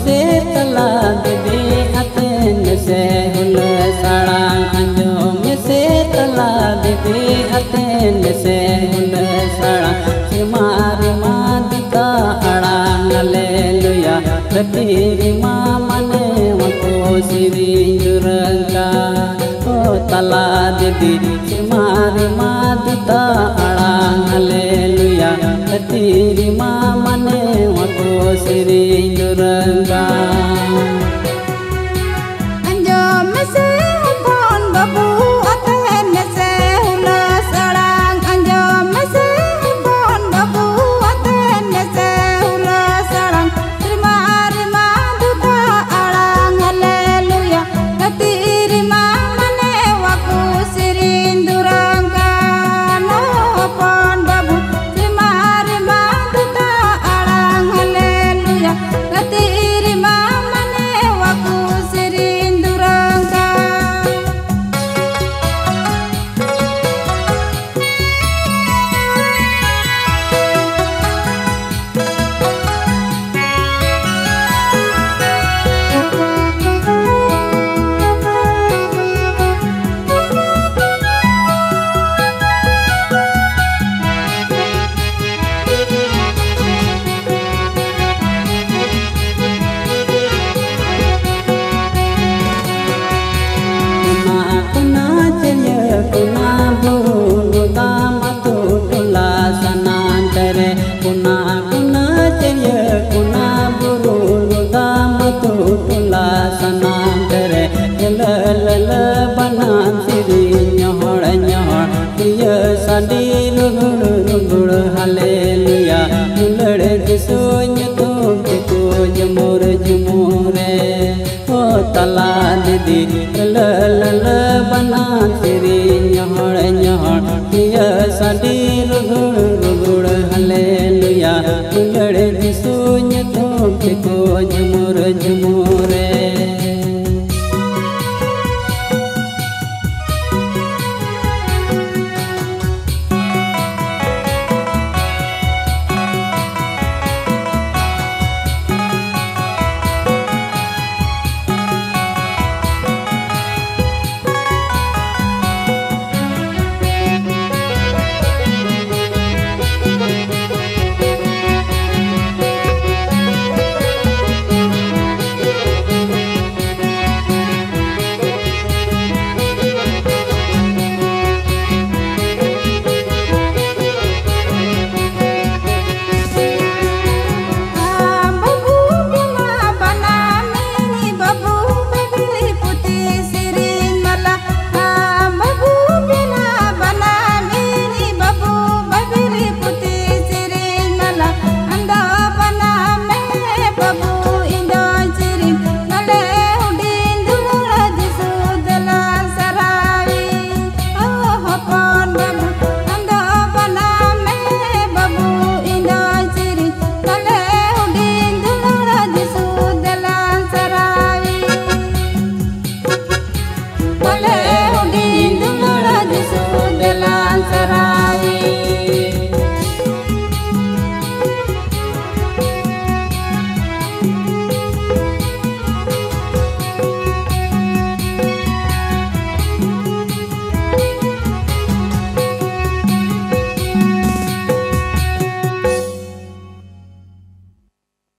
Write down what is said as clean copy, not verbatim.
setelah dede aten sehul sarang anjom setelah dede aten sehul sarang simari madita arang haleluya ratiri mamane wako siri jurangka oh tala dede simari madita arang haleluya ratiri mamane wako siri jurangka anjom se pon babu aten se hula sarang anjom se pon babu aten se hula sarang rima rima duta arang haleluya katiri mamane waku sirin durangka no pon babu rima rima duta arang haleluya katiri mamane waku sirin durangka kuna cenya kuna bulu tamatu tula sanantere kuna cenya kuna bulu tamatu tula sanantere lala banan siri nyohor nyohor priya sadi lugur haleluya mulade kisonya tum ko jemur jemure oh tala didi lala banan siri nyohor nyohor priya sadi lugur haleluya mulade kisonya tum ko jemur